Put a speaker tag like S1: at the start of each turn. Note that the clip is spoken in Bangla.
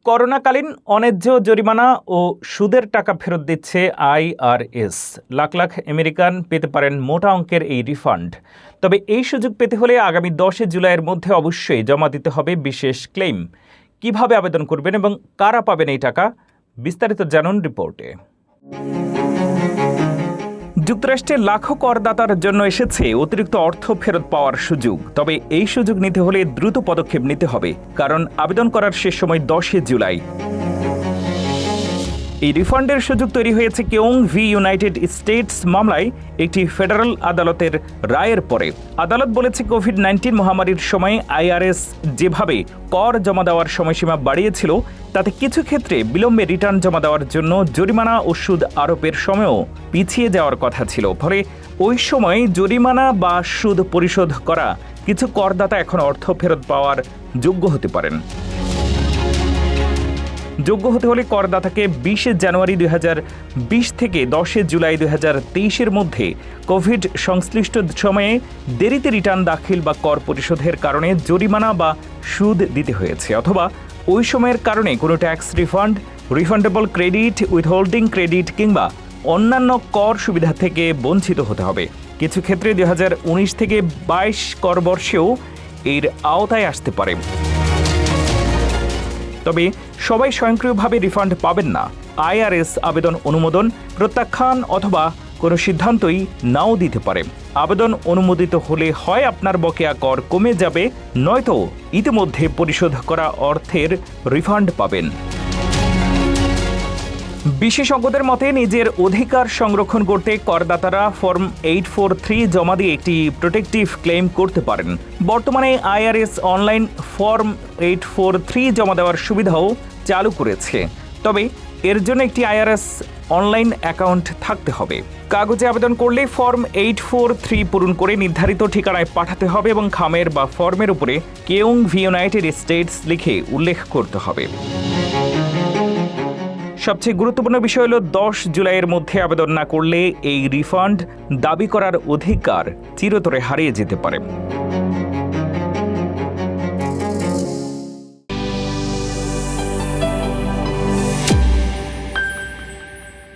S1: করোনাকালীন অন্যায্য জরিমানা ও সুদের টাকা ফেরত দিচ্ছে আইআরএস। লাখ লাখ আমেরিকান পেতে পারেন মোটা অঙ্কের এই রিফান্ড। তবে এই সুযোগ পেতে হলে আগামী 10 জুলাইয়ের মধ্যে অবশ্যই জমা দিতে হবে বিশেষ ক্লেম। কিভাবে আবেদন করবেন এবং কারা পাবেন এই টাকা, বিস্তারিত জানুন রিপোর্টে। যুক্তরাষ্ট্রের লাখো করদাতার জন্য এসেছে অতিরিক্ত অর্থ ফেরত পাওয়ার সুযোগ। তবে এই সুযোগ নিতে হলে দ্রুত পদক্ষেপ নিতে হবে, কারণ আবেদন করার শেষ সময় 10 জুলাই। এই রিফান্ডের সুযোগ তৈরি হয়েছে কেউং ভি ইউনাইটেড স্টেটস মামলায় একটি ফেডারেল আদালতের রায়ের পরে। আদালত বলেছে, কোভিড-19 মহামারীর সময় আইআরএস যেভাবে কর জমা দেওয়ার সময়সীমা বাড়িয়েছিল, তাতে কিছু ক্ষেত্রে বিলম্বে রিটার্ন জমা দেওয়ার জন্য জরিমানা ও সুদ আরোপের সময়ও পিছিয়ে যাওয়ার কথা ছিল। ফলে ওই সময় জরিমানা বা সুদ পরিশোধ করা কিছু করদাতা এখন অর্থ ফেরত পাওয়ার যোগ্য হতে পারেন। যোগ্য হতে হলে করদাতাকে 20 জানুয়ারি 2020 থেকে 10 জুলাই 2023 মধ্যে কোভিড সংশ্লিষ্ট সময়ে দেরিতে রিটার্ন দাখিল বা কর পরিশোধের কারণে জরিমানা বা সুদ দিতে হয়েছে, অথবা ওই সময়ের কারণে কোনো tax refund, refundable credit, withholding credit কিংবা অন্যান্য কর সুবিধা থেকে বঞ্চিত হতে হবে। কিছু ক্ষেত্রে 2019 থেকে 22 কর বর্ষেও এর আওতায় আসতে পারে। তবে সবাই স্বয়ংক্রিয়ভাবে রিফান্ড পাবেন না। আইআরএস আবেদন অনুমোদন, প্রত্যাখ্যান অথবা কোনো সিদ্ধান্তই নাও দিতে পারে। আবেদন অনুমোদিত হলে হয় আপনার বকেয়া কর কমে যাবে, নয়তো ইতিমধ্যে পরিশোধ করা অর্থের রিফান্ড পাবেন। বিশেষজ্ঞদের মতে, নিজের অধিকার সংরক্ষণ করতে করদাতারা ফর্ম 843 জমা দিয়ে একটি প্রোটেক্টিভ ক্লেম করতে পারেন। বর্তমানে আইআরএস অনলাইন ফর্ম 843 জমা দেওয়ার সুবিধাও চালু করেছে। তবে এর জন্য একটি আইআরএস অনলাইন অ্যাকাউন্ট থাকতে হবে। কাগজে আবেদন করলে ফর্ম 843 পূরণ করে নির্ধারিত ঠিকানায় পাঠাতে হবে এবং খামের বা ফর্মের উপরে কেউং ভি ইউনাইটেড স্টেটস লিখে উল্লেখ করতে হবে। সবচেয়ে গুরুত্বপূর্ণ বিষয় হল 10 জুলাইয়ের মধ্যে আবেদন না করলে এই রিফান্ড দাবি করার অধিকার চিরতরে হারিয়ে যেতে পারে।